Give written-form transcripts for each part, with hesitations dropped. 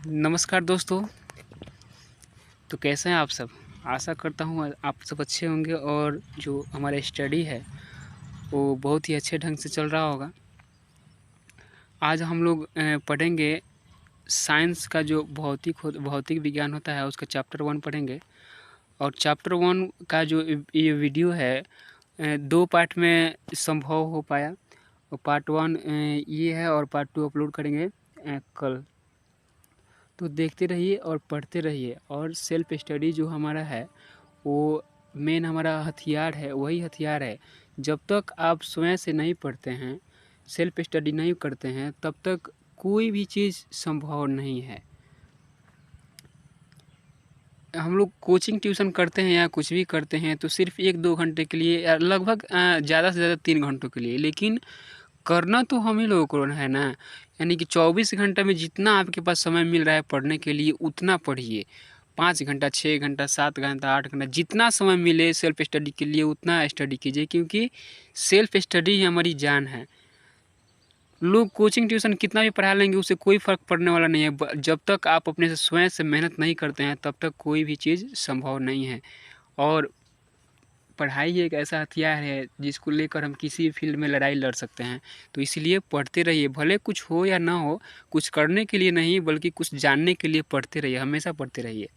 नमस्कार दोस्तों। तो कैसे हैं आप सब। आशा करता हूँ आप सब अच्छे होंगे और जो हमारा स्टडी है वो बहुत ही अच्छे ढंग से चल रहा होगा। आज हम लोग पढ़ेंगे साइंस का जो भौतिक विज्ञान होता है उसका चैप्टर 1 पढ़ेंगे। और चैप्टर 1 का जो ये वीडियो है 2 पार्ट में संभव हो पाया। और पार्ट 1 ये है और पार्ट 2 अपलोड करेंगे कल। तो देखते रहिए और पढ़ते रहिए। और सेल्फ स्टडी जो हमारा है वो मेन हमारा हथियार है, वही हथियार है। जब तक आप स्वयं से नहीं पढ़ते हैं, सेल्फ स्टडी नहीं करते हैं, तब तक कोई भी चीज़ संभव नहीं है। हम लोग कोचिंग ट्यूशन करते हैं या कुछ भी करते हैं तो सिर्फ 1-2 घंटे के लिए या लगभग ज़्यादा से ज़्यादा 3 घंटों के लिए, लेकिन करना तो हम ही लोगों को है ना। यानी कि 24 घंटे में जितना आपके पास समय मिल रहा है पढ़ने के लिए उतना पढ़िए। 5 घंटा, 6 घंटा, 7 घंटा, 8 घंटा, जितना समय मिले सेल्फ स्टडी के लिए उतना स्टडी कीजिए, क्योंकि सेल्फ स्टडी ही हमारी जान है। लोग कोचिंग ट्यूशन कितना भी पढ़ा लेंगे उससे कोई फ़र्क पड़ने वाला नहीं है। जब तक आप अपने से स्वयं से मेहनत नहीं करते हैं तब तक कोई भी चीज़ संभव नहीं है। और पढ़ाई एक ऐसा हथियार है जिसको लेकर हम किसी भी फील्ड में लड़ाई लड़ सकते हैं। तो इसलिए पढ़ते रहिए, भले कुछ हो या ना हो। कुछ करने के लिए नहीं बल्कि कुछ जानने के लिए पढ़ते रहिए, हमेशा पढ़ते रहिए।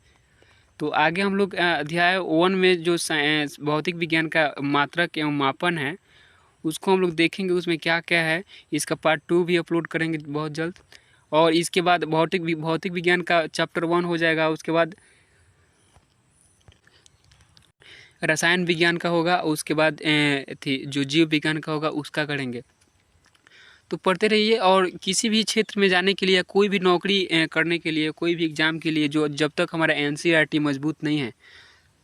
तो आगे हम लोग अध्याय 1 में जो भौतिक विज्ञान का मात्रक एवं मापन है उसको हम लोग देखेंगे, उसमें क्या क्या है। इसका पार्ट 2 भी अपलोड करेंगे बहुत जल्द। और इसके बाद भौतिक विज्ञान का चैप्टर 1 हो जाएगा। उसके बाद रसायन विज्ञान का होगा, उसके बाद जो जीव विज्ञान का होगा उसका करेंगे। तो पढ़ते रहिए। और किसी भी क्षेत्र में जाने के लिए, कोई भी नौकरी करने के लिए, कोई भी एग्ज़ाम के लिए, जो जब तक हमारा एनसीईआरटी मजबूत नहीं है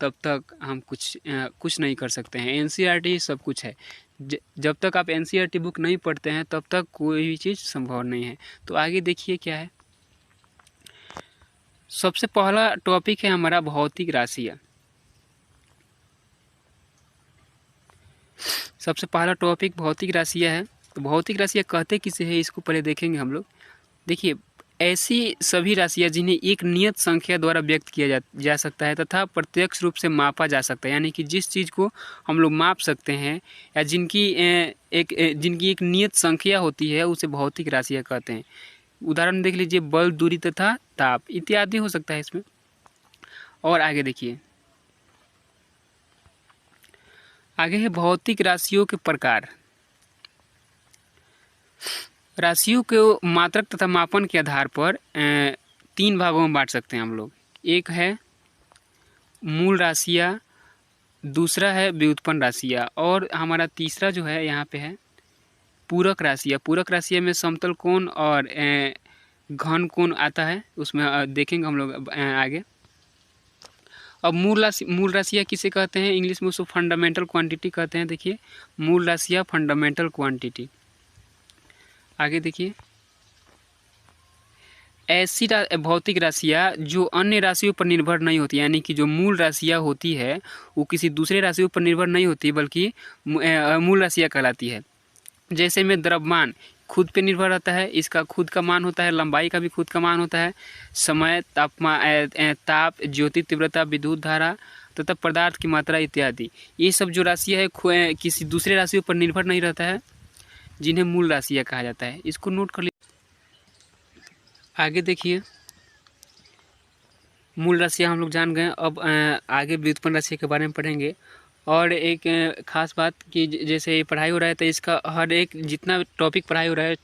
तब तक हम कुछ नहीं कर सकते हैं। एनसीईआरटी ही सब कुछ है। जब तक आप एनसीईआरटी बुक नहीं पढ़ते हैं तब तक कोई भी चीज़ संभव नहीं है। तो आगे देखिए क्या है। सबसे पहला टॉपिक है हमारा भौतिक राशियाँ। सबसे पहला टॉपिक भौतिक राशियाँ है। तो भौतिक राशियाँ कहते किसे है इसको पहले देखेंगे हम लोग। देखिए, ऐसी सभी राशियाँ जिन्हें एक नियत संख्या द्वारा व्यक्त किया जा सकता है तथा प्रत्यक्ष रूप से मापा जा सकता है। यानी कि जिस चीज़ को हम लोग माप सकते हैं या जिनकी एक नियत संख्या होती है उसे भौतिक राशियाँ कहते हैं। उदाहरण देख लीजिए, बल, दूरी तथा ताप इत्यादि हो सकता है इसमें। और आगे देखिए, आगे है भौतिक राशियों के प्रकार। राशियों को मात्रक तथा मापन के आधार पर 3 भागों में बांट सकते हैं हम लोग। एक है मूल राशियाँ, दूसरा है व्युत्पन्न राशियाँ, और हमारा तीसरा जो है यहाँ पे है पूरक राशियाँ। पूरक राशियाँ में समतल कोण और घन कोण आता है, उसमें देखेंगे हम लोग आगे। अब मूल राशियाँ किसे कहते हैं, इंग्लिश में उसको फंडामेंटल क्वांटिटी कहते हैं। देखिए, मूल राशियाँ फंडामेंटल क्वांटिटी। आगे देखिए, ऐसी भौतिक राशियाँ जो अन्य राशियों पर निर्भर नहीं होती, यानी कि जो मूल राशियाँ होती है वो किसी दूसरे राशियों पर निर्भर नहीं होती बल्कि मूल राशियाँ कहलाती है। जैसे में द्रव्यमान खुद पे निर्भर रहता है, इसका खुद का मान होता है, लंबाई का भी खुद का मान होता है, समय, तापमान, ताप, ज्योति तीव्रता, विद्युत धारा तथा पदार्थ की मात्रा इत्यादि। ये सब जो राशियाँ है किसी दूसरे राशियों पर निर्भर नहीं रहता है, जिन्हें मूल राशियाँ कहा जाता है। इसको नोट कर लीजिए। आगे देखिए, मूल राशियाँ हम लोग जान गए। अब आगे व्युत्पन्न राशि के बारे में पढ़ेंगे। और एक ख़ास बात कि जैसे पढ़ाई हो रहा है तो इसका हर एक जितना टॉपिक पढ़ाई हो रहा है,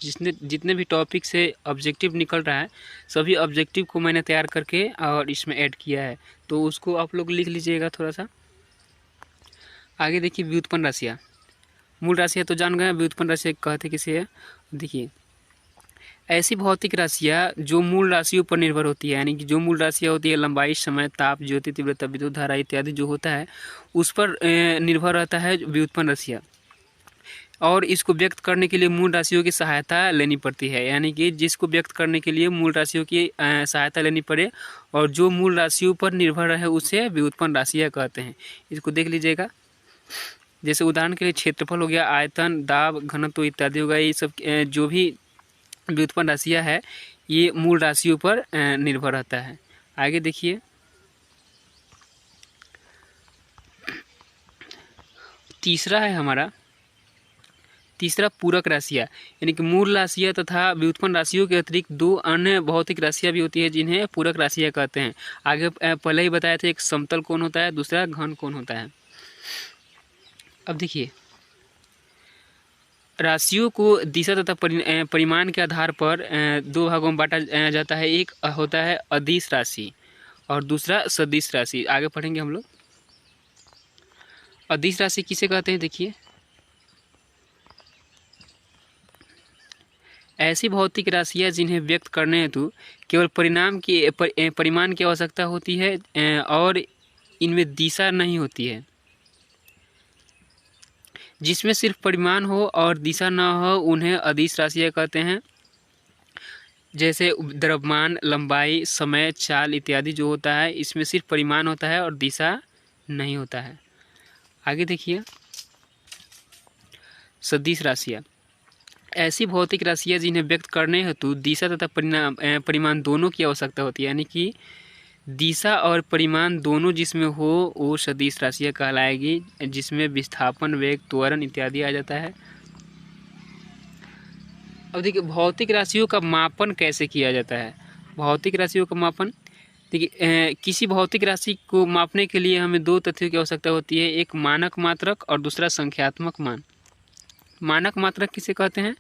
जितने भी टॉपिक से ऑब्जेक्टिव निकल रहा है, सभी ऑब्जेक्टिव को मैंने तैयार करके और इसमें ऐड किया है, तो उसको आप लोग लिख लीजिएगा थोड़ा सा। आगे देखिए, व्युत्पन्न राशियाँ। मूल राशियाँ तो जान गए, व्युत्पन्न राशियाँ कहते किसे है। देखिए, ऐसी भौतिक राशियाँ जो मूल राशियों पर निर्भर होती है, यानी कि जो मूल राशियाँ होती है लंबाई, समय, ताप, ज्योति तीव्रता, विद्युत धारा इत्यादि जो होता है उस पर निर्भर रहता है व्युत्पन्न राशियाँ। और इसको व्यक्त करने के लिए मूल राशियों की सहायता लेनी पड़ती है, यानी कि जिसको व्यक्त करने के लिए मूल राशियों की सहायता लेनी पड़े और जो मूल राशियों पर निर्भर रहे उसे व्युत्पन्न राशियाँ कहते हैं। इसको देख लीजिएगा। जैसे उदाहरण के लिए क्षेत्रफल हो गया, आयतन, दाब, घनत्व इत्यादि हो गया। ये सब जो भी व्युत्पन्न राशियाँ है ये मूल राशियों पर निर्भर रहता है। आगे देखिए, तीसरा पूरक राशियाँ, यानी कि मूल राशियाँ तथा व्युत्पन्न राशियों के अतिरिक्त दो अन्य भौतिक राशियाँ भी होती है जिन्हें पूरक राशियाँ कहते हैं। आगे पहले ही बताया था, एक समतल कोण होता है, दूसरा घन कोण होता है। अब देखिए, राशियों को दिशा तथा परिमाण के आधार पर दो भागों में बांटा जाता है। एक होता है अदिश राशि और दूसरा सदिश राशि। आगे पढ़ेंगे हम लोग। अदिश राशि किसे कहते हैं? देखिए, ऐसी भौतिक राशियाँ जिन्हें व्यक्त करने हेतु केवल परिमाण की आवश्यकता होती है और इनमें दिशा नहीं होती है। जिसमें सिर्फ परिमाण हो और दिशा न हो उन्हें अदिश राशियाँ कहते हैं। जैसे द्रव्यमान, लंबाई, समय, चाल इत्यादि जो होता है, इसमें सिर्फ परिमाण होता है और दिशा नहीं होता है। आगे देखिए, सदिश राशियाँ, ऐसी भौतिक राशियाँ जिन्हें व्यक्त करने हेतु दिशा तथा परिमाण दोनों की आवश्यकता होती है, यानी कि दिशा और परिमाण दोनों जिसमें हो वो सदिश राशियाँ कहलाएगी, जिसमें विस्थापन, वेग, त्वरण इत्यादि आ जाता है। अब देखिए, भौतिक राशियों का मापन कैसे किया जाता है? भौतिक राशियों का मापन, देखिए, किसी भौतिक राशि को मापने के लिए हमें दो तथ्यों की आवश्यकता होती है, एक मानक मात्रक और दूसरा संख्यात्मक मान। मानक मात्रक किसे कहते हैं?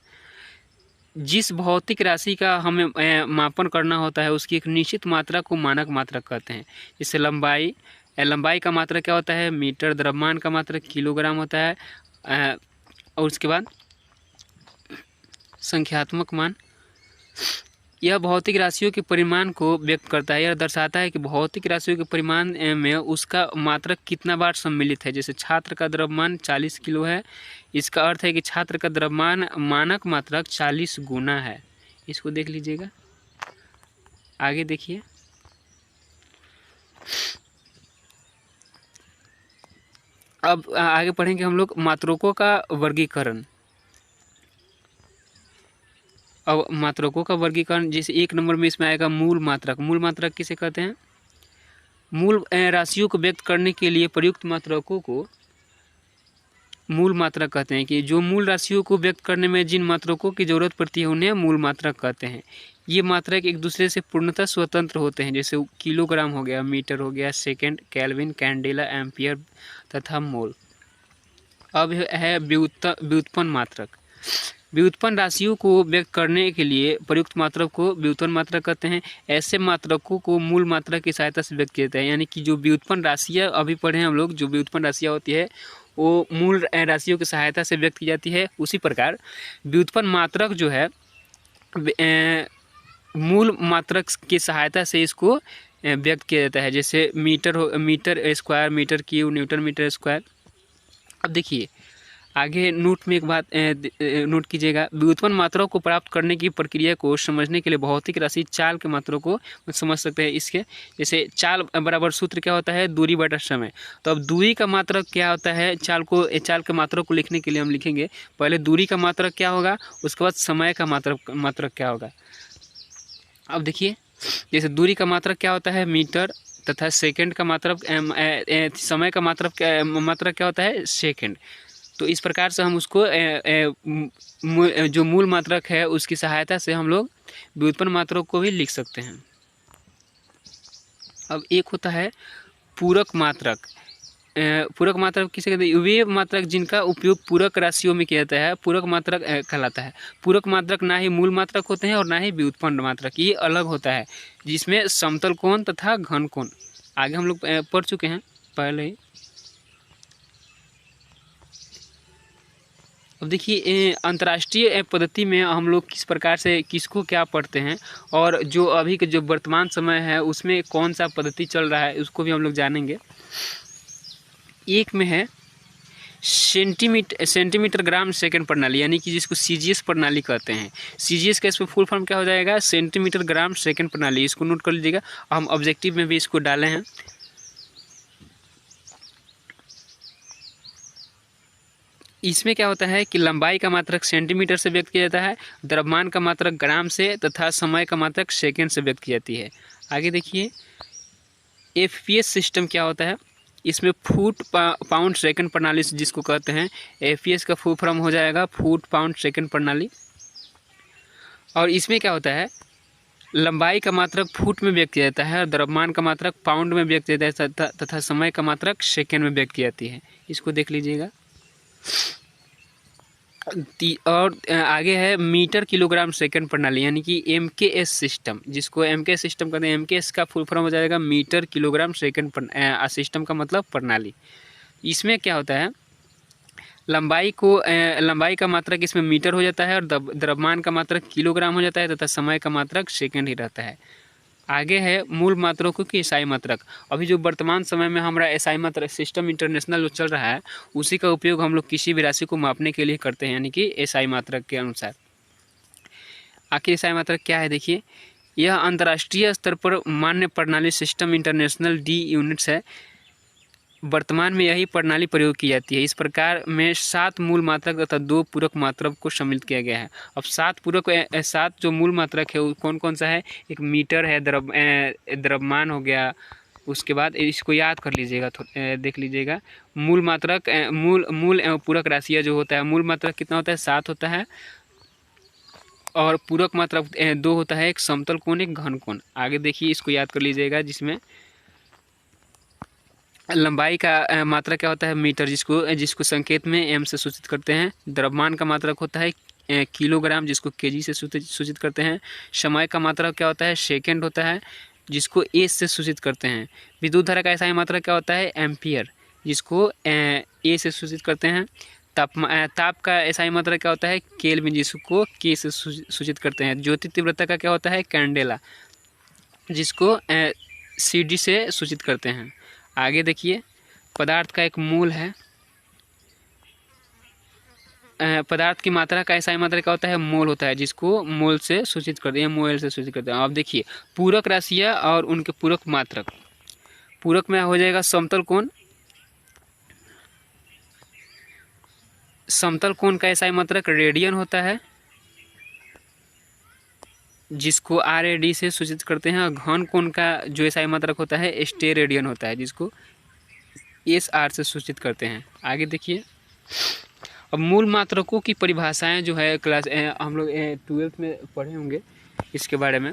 जिस भौतिक राशि का हमें मापन करना होता है उसकी एक निश्चित मात्रा को मानक मात्रक कहते हैं। जैसे लंबाई का मात्रक क्या होता है? मीटर। द्रव्यमान का मात्रक किलोग्राम होता है। और उसके बाद संख्यात्मक मान, यह भौतिक राशियों के परिमाण को व्यक्त करता है। यह दर्शाता है कि भौतिक राशियों के परिमाण में उसका मात्रक कितना बार सम्मिलित है। जैसे छात्र का द्रव्यमान 40 किलो है, इसका अर्थ है कि छात्र का द्रव्यमान मानक मात्रक 40 गुना है। इसको देख लीजिएगा। आगे देखिए, अब आगे पढ़ेंगे हम लोग मात्रकों का वर्गीकरण। अब मात्रकों का वर्गीकरण, जैसे एक नंबर में इसमें आएगा मूल मात्रक। मूल मात्रक किसे कहते हैं? मूल राशियों को व्यक्त करने के लिए प्रयुक्त मात्रकों को मूल मात्रक कहते हैं। कि जो मूल राशियों को व्यक्त करने में जिन मात्रकों की जरूरत पड़ती है उन्हें मूल मात्रक कहते हैं। ये मात्रक एक दूसरे से पूर्णतः स्वतंत्र होते हैं। जैसे किलोग्राम हो गया, मीटर हो गया, सेकेंड, केल्विन, कैंडेला, एम्पियर तथा मोल। अब है व्युत्पन्न मात्रक। व्युत्पन्न राशियों को व्यक्त करने के लिए प्रयुक्त मात्रक को व्युत्पन्न मात्रक कहते हैं। ऐसे मात्रकों को मूल मात्रक की सहायता से व्यक्त किया जाता है। यानी कि जो व्युत्पन्न राशियाँ अभी पढ़े हम लोग, जो व्युत्पन्न राशियाँ होती है वो मूल राशियों की सहायता से व्यक्त की जाती है। उसी प्रकार व्युत्पन्न मात्रक जो है मूल मात्रक की सहायता से इसको व्यक्त किया जाता है। जैसे metre square, metre cube, Newton metre square. अब देखिए, आगे नोट में एक बात नोट कीजिएगा। व्युत्पन्न मात्राओं को प्राप्त करने की प्रक्रिया को समझने के लिए भौतिक राशि चाल के मात्रों को समझ सकते हैं। इसके जैसे चाल बराबर सूत्र क्या होता है? दूरी बटा समय। तो अब दूरी का मात्रक क्या होता है? चाल के मात्रक को लिखने के लिए हम लिखेंगे पहले दूरी का मात्रक क्या होगा, उसके बाद समय का मात्रक क्या होगा। अब देखिए, जैसे दूरी का मात्रक क्या होता है? मीटर, तथा सेकेंड का मात्रक समय का मात्रक क्या होता है? सेकेंड। तो इस प्रकार से हम उसको जो मूल मात्रक है उसकी सहायता से हम लोग व्युत्पन्न मात्रक को भी लिख सकते हैं। अब एक होता है पूरक मात्रक। पूरक मात्रक किसे कहते हैं? वे मात्रक जिनका उपयोग पूरक राशियों में किया जाता है पूरक मात्रक कहलाता है। पूरक मात्रक ना ही मूल मात्रक होते हैं और ना ही व्युत्पन्न मात्रक, ये अलग होता है, जिसमें समतल कोण तथा घन कोण आगे हम लोग पढ़ चुके हैं पहले ही। अब देखिए, अंतर्राष्ट्रीय पद्धति में हम लोग किस प्रकार से किसको क्या पढ़ते हैं और जो अभी के जो वर्तमान समय है उसमें कौन सा पद्धति चल रहा है उसको भी हम लोग जानेंगे। एक में है सेंटीमीटर ग्राम सेकंड प्रणाली, यानी कि जिसको सीजीएस प्रणाली कहते हैं। सीजीएस का इसमें फुल फॉर्म क्या हो जाएगा? सेंटीमीटर ग्राम सेकंड प्रणाली। इसको नोट कर लीजिएगा, हम ऑब्जेक्टिव में भी इसको डाले हैं। इसमें क्या होता है कि लंबाई का मात्रक सेंटीमीटर से व्यक्त किया जाता है, द्रव्यमान का मात्रक ग्राम से तथा समय का मात्रक सेकंड से व्यक्त की जाती है। आगे देखिए एफपीएस सिस्टम क्या होता है। इसमें फुट पाउंड सेकंड प्रणाली जिसको कहते हैं, एफपीएस का फुल फॉर्म हो जाएगा फुट पाउंड सेकंड प्रणाली। और इसमें क्या होता है, लंबाई का मात्रक फुट में व्यक्त किया जाता है और द्रव्यमान का मात्रक पाउंड में व्यक्त किया जाता है तथा समय का मात्रक सेकंड में व्यक्त की जाती है। इसको देख लीजिएगा। और आगे है मीटर किलोग्राम सेकंड प्रणाली यानी कि एमकेएस सिस्टम, जिसको एमकेएस सिस्टम कहते हैं। एमकेएस का फुल फॉर्म हो जाएगा मीटर किलोग्राम सेकंड सिस्टम का मतलब प्रणाली। इसमें क्या होता है, लंबाई का मात्रक इसमें मीटर हो जाता है और द्रव्यमान का मात्रक किलोग्राम हो जाता है तथा समय का मात्रक सेकंड ही रहता है। आगे है मूल मात्रकों की एसआई मात्रक। अभी जो वर्तमान समय में हमारा एसआई मात्रक सिस्टम इंटरनेशनल जो चल रहा है, उसी का उपयोग हम लोग किसी भी राशि को मापने के लिए करते हैं, यानी कि एसआई मात्रक के अनुसार। आखिर एसआई मात्रक क्या है, देखिए यह अंतर्राष्ट्रीय स्तर पर मान्य प्रणाली सिस्टम इंटरनेशनल डी यूनिट्स है। वर्तमान में यही प्रणाली प्रयोग की जाती है। इस प्रकार में 7 मूल मात्रक तथा 2 पूरक मात्रक को सम्मिलित किया गया है। अब 7 जो मूल मात्रक है वो कौन कौन सा है, एक मीटर है, द्रव्यमान हो गया, उसके बाद इसको याद कर लीजिएगा, देख लीजिएगा। मूल मात्रक मूल एवं पूरक राशियाँ जो होता है, मूल मात्रक कितना होता है, 7 होता है और पूरक मात्रक 2 होता है, एक समतल कोण एक घन कोण। आगे देखिए इसको याद कर लीजिएगा, जिसमें लंबाई का मात्रा क्या होता है, मीटर, जिसको संकेत में एम से सूचित करते हैं। द्रव्यमान का मात्रक होता है किलोग्राम, जिसको केजी से सूचित करते हैं। समय का मात्रक क्या होता है, सेकंड होता है, जिसको ए से सूचित करते हैं। विद्युत धारा का एसआई मात्रक क्या होता है, एम्पियर, जिसको ए से सूचित करते हैं। ताप का एसआई मात्रक क्या होता है, केल्विन, जिसको के से सूचित करते हैं। ज्योति तीव्रता का क्या होता है, कैंडेला, जिसको सीडी से सूचित करते हैं। आगे देखिए पदार्थ का एक मूल है, पदार्थ की मात्रा का एसआई मात्रा क्या होता है, मोल होता है, जिसको मोल से सूचित करते हैं, मोल से सूचित करते हैं। अब देखिए पूरक राशियाँ और उनके पूरक मात्रक। पूरक में हो जाएगा समतल कोण। समतल कोण का एसआई मात्रक रेडियन होता है, जिसको RAD से सूचित करते हैं। और घन कोण का जो एसआई मात्रक होता है स्टेरेडियन होता है, जिसको SR से सूचित करते हैं। आगे देखिए अब मूल मात्रकों की परिभाषाएं जो है क्लास हम लोग 12th में पढ़े होंगे इसके बारे में।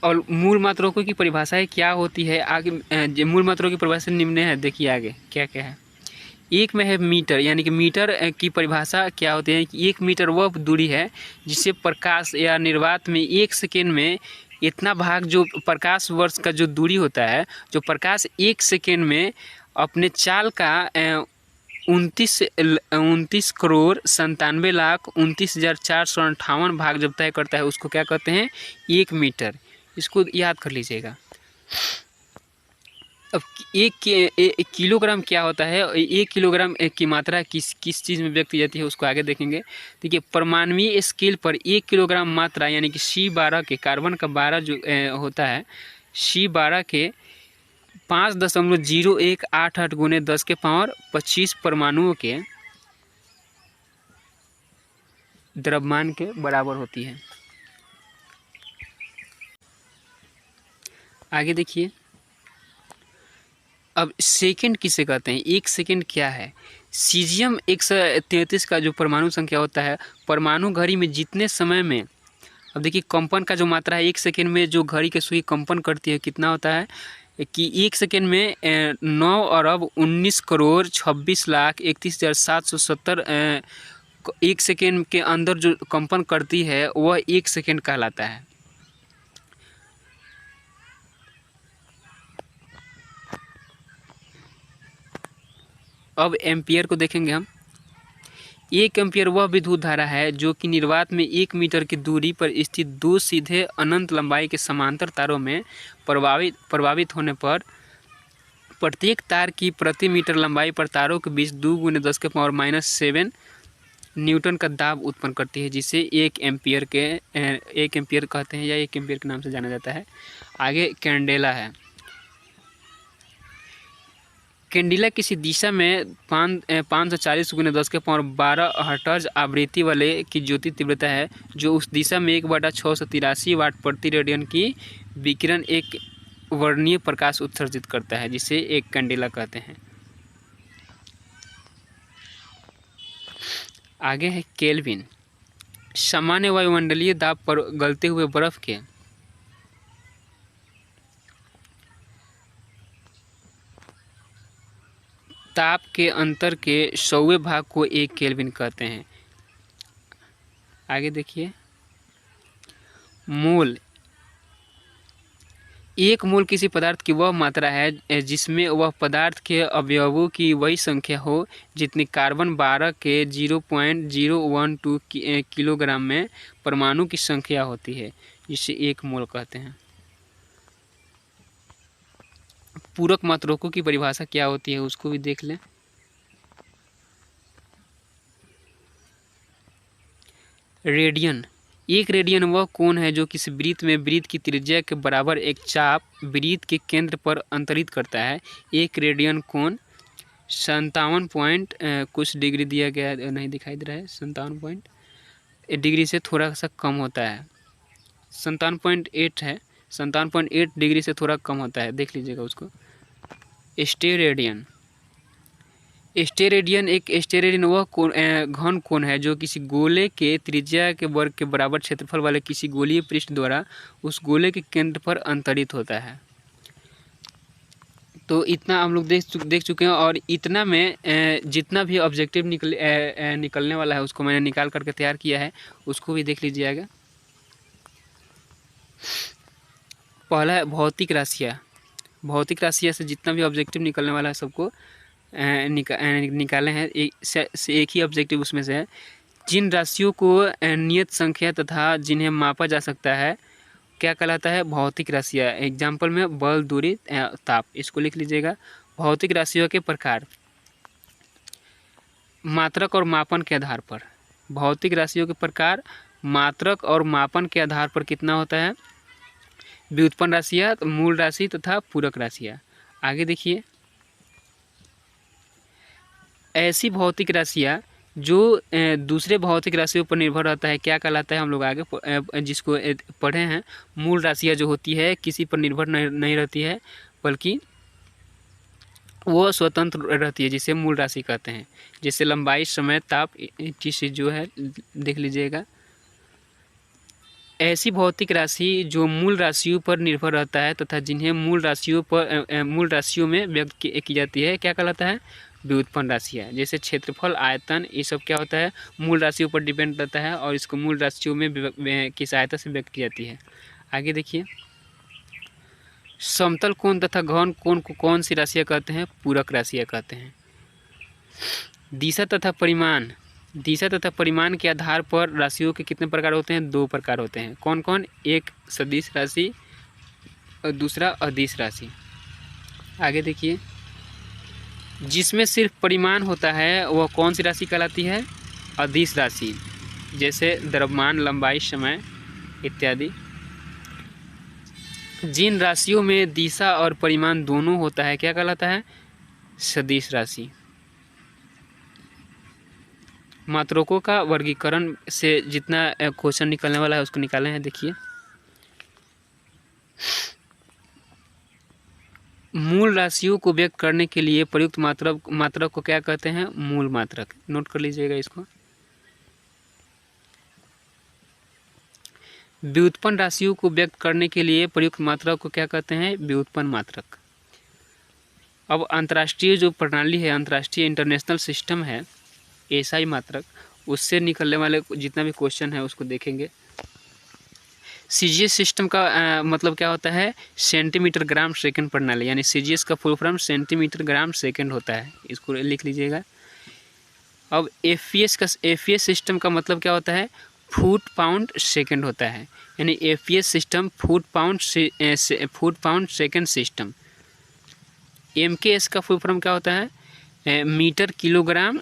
और मूल मात्रकों की परिभाषाएं क्या होती है, आगे मूल मात्रों की परिभाषा निम्न है, देखिए आगे क्या क्या है। एक में है मीटर, यानी कि मीटर की परिभाषा क्या होती है कि 1 मीटर वह दूरी है जिससे प्रकाश या निर्वात में 1 सेकेंड में इतना भाग, जो प्रकाश वर्ष का जो दूरी होता है, जो प्रकाश 1 सेकेंड में अपने चाल का 29,97,29,458 भाग जब तय करता है, उसको क्या कहते हैं, 1 मीटर। इसको याद कर लीजिएगा। अब एक किलोग्राम क्या होता है, 1 किलोग्राम की मात्रा किस चीज़ में व्यक्त की जाती है, उसको आगे देखेंगे। देखिए परमाणुवीय स्केल पर 1 किलोग्राम मात्रा यानी कि C12 के, कार्बन का 12 जो होता है, C12 के 5.0188 गुने 10 के पावर 25 परमाणुओं के द्रव्यमान के बराबर होती है। आगे देखिए अब सेकंड किसे कहते हैं, 1 सेकंड क्या है। सीजियम 133 का जो परमाणु संख्या होता है, परमाणु घड़ी में जितने समय में, अब देखिए कंपन का जो मात्रा है 1 सेकंड में, जो घड़ी की सुई कंपन करती है, कितना होता है कि 1 सेकंड में 9 अरब 19 करोड़ 26 लाख 31,770 1 सेकंड के अंदर जो कंपन करती है वह 1 सेकंड कहलाता है। अब एम्पियर को देखेंगे हम। 1 एम्पियर वह विद्युत धारा है जो कि निर्वात में 1 मीटर की दूरी पर स्थित 2 सीधे अनंत लंबाई के समांतर तारों में प्रभावित होने पर प्रत्येक तार की प्रति मीटर लंबाई पर तारों के बीच 2 गुने 10 के पावर -7 न्यूटन का दाब उत्पन्न करती है, जिसे 1 एम्पियर कहते हैं या 1 एम्पियर के नाम से जाना जाता है। आगे कैंडेला है। कैंडिला किसी दिशा में 540×10⁻12 हर्ट्ज आवृत्ति वाले की ज्योति तीव्रता है जो उस दिशा में 1/683 वाट प्रति रेडियन की विकिरण एक वर्णीय प्रकाश उत्सर्जित करता है, जिसे एक कैंडिला कहते हैं। आगे है केल्विन। सामान्य वायुमंडलीय दाब पर गलते हुए बर्फ के ताप के अंतर के 100वें भाग को 1 केल्विन कहते हैं। आगे देखिए, मोल। 1 मोल किसी पदार्थ की वह मात्रा है जिसमें वह पदार्थ के अवयवों की वही संख्या हो जितनी कार्बन 12 के 0.012 किलोग्राम में परमाणु की संख्या होती है, जिसे 1 मोल कहते हैं। पूरक मात्रकों की परिभाषा क्या होती है उसको भी देख लें। रेडियन। 1 रेडियन वह कोण है जो किसी वृत्त में वृत्त की त्रिज्या के बराबर एक चाप वृत्त के केंद्र पर अंतरित करता है। 1 रेडियन कोण 57 पॉइंट कुछ डिग्री दिया गया, नहीं दिखाई दे रहा है, 57 डिग्री से थोड़ा सा कम होता है। 57.8 है, 57.8 डिग्री से थोड़ा कम होता है, देख लीजिएगा उसको। स्टेरेडियन। स्टेरेडियन वह घन कोण है जो किसी गोले के त्रिज्या के वर्ग के बराबर क्षेत्रफल वाले किसी गोलीय पृष्ठ द्वारा उस गोले के केंद्र पर अंतरित होता है। तो इतना हम लोग देख चुके हैं, और इतना में जितना भी ऑब्जेक्टिव निकलने वाला है उसको मैंने निकाल करके तैयार किया है, उसको भी देख लीजिएगा। पहला है भौतिक राशियाँ। भौतिक राशियाँ से जितना भी ऑब्जेक्टिव निकलने वाला है सबको निकाले हैं। एक ही ऑब्जेक्टिव उसमें से है। जिन राशियों को नियत संख्या तथा जिन्हें मापा जा सकता है क्या कहलाता है? भौतिक राशियाँ। एग्जाम्पल में बल, दूरी, ताप, इसको लिख लीजिएगा। भौतिक राशियों के प्रकार मात्रक और मापन के आधार पर। भौतिक राशियों के प्रकार मात्रक और मापन के आधार पर कितना होता है? व्युत्पन्न राशियाँ, मूल राशि तथा पूरक राशियाँ। आगे देखिए, ऐसी भौतिक राशियाँ जो दूसरे भौतिक राशियों पर निर्भर रहता है क्या कहलाता है? हम लोग आगे जिसको पढ़े हैं, मूल राशियाँ जो होती है किसी पर निर्भर नहीं रहती है बल्कि वो स्वतंत्र रहती है, जिसे मूल राशि कहते हैं। जैसे लंबाई, समय, ताप, चीज़ जो है देख लीजिएगा। ऐसी भौतिक राशि जो मूल राशियों पर निर्भर रहता है तथा जिन्हें मूल राशियों में व्यक्त की जाती है क्या कहलाता है? व्युत्पन्न राशियाँ। जैसे क्षेत्रफल, आयतन, ये सब क्या होता है? मूल राशियों पर डिपेंड रहता है और इसको मूल राशियों में की सहायता से व्यक्त की जाती है। आगे देखिए, समतल कोण तथा घन कोण को कौन सी राशियाँ कहते हैं? पूरक राशियाँ कहते हैं। दिशा तथा परिमाण। दिशा तथा परिमाण के आधार पर राशियों के कितने प्रकार होते हैं? 2 प्रकार होते हैं। कौन कौन? एक सदिश राशि और दूसरा अदिश राशि। आगे देखिए, जिसमें सिर्फ परिमाण होता है वह कौन सी राशि कहलाती है? अदिश राशि। जैसे द्रव्यमान, लंबाई, समय इत्यादि। जिन राशियों में दिशा और परिमाण दोनों होता है क्या कहलाता है? सदिश राशि। मात्रकों का वर्गीकरण से जितना क्वेश्चन निकलने वाला है उसको निकाले हैं। देखिए, मूल राशियों को व्यक्त करने के लिए प्रयुक्त मात्रक को क्या कहते हैं? मूल मात्रक। नोट कर लीजिएगा इसको। व्युत्पन्न राशियों को व्यक्त करने के लिए प्रयुक्त मात्रक को क्या कहते हैं? व्युत्पन्न मात्रक। अब अंतर्राष्ट्रीय जो प्रणाली है, अंतर्राष्ट्रीय इंटरनेशनल सिस्टम है, एसआई मात्रक, उससे निकलने वाले जितना भी क्वेश्चन है उसको देखेंगे। सीजीएस सिस्टम का मतलब क्या होता है? सेंटीमीटर ग्राम सेकंड प्रणाली, यानी सीजीएस का full form centimetre gram second होता है, इसको लिख लीजिएगा। अब एफपीएस सिस्टम का मतलब क्या होता है? फुट पाउंड सेकंड होता है, यानी FPS system foot pound second system. MKS का फुल फॉर्म क्या होता है? मीटर किलोग्राम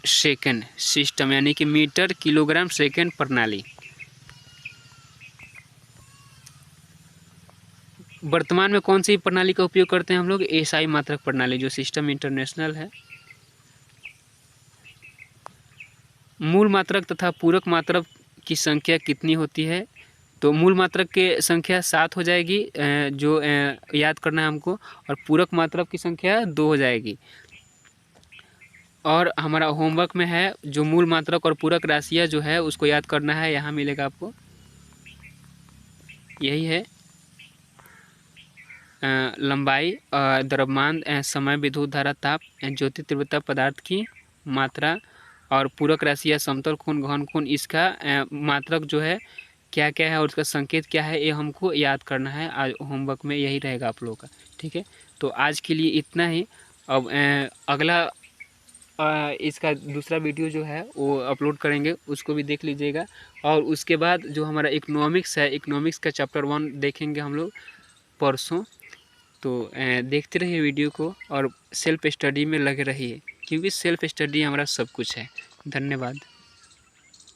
सेकंड सिस्टम, यानी कि मीटर किलोग्राम सेकंड प्रणाली। वर्तमान में कौन सी प्रणाली का उपयोग करते हैं हम लोग? एसआई मात्रक प्रणाली, जो सिस्टम इंटरनेशनल है। मूल मात्रक तथा पूरक मात्रक की संख्या कितनी होती है? तो मूल मात्रक की संख्या 7 हो जाएगी, जो याद करना है हमको, और पूरक मात्रक की संख्या 2 हो जाएगी। और हमारा होमवर्क में है जो मूल मात्रक और पूरक राशियाँ जो है उसको याद करना है, यहाँ मिलेगा आपको, यही है। लंबाई, द्रव्यमान, समय, विद्युत धारा, ताप, ज्योति तीव्रता, पदार्थ की मात्रा, और पूरक राशि या समतल कोण, घन कोण, इसका मात्रक जो है क्या क्या है और उसका संकेत क्या है, ये हमको याद करना है। आज होमवर्क में यही रहेगा आप लोगों का, ठीक है। तो आज के लिए इतना ही। अब अगला इसका दूसरा वीडियो जो है वो अपलोड करेंगे, उसको भी देख लीजिएगा। और उसके बाद जो हमारा इकोनॉमिक्स है, इकोनॉमिक्स का चैप्टर 1 देखेंगे हम लोग परसों। तो देखते रहिए वीडियो को और सेल्फ स्टडी में लगे रहिए, क्योंकि सेल्फ स्टडी हमारा सब कुछ है। धन्यवाद।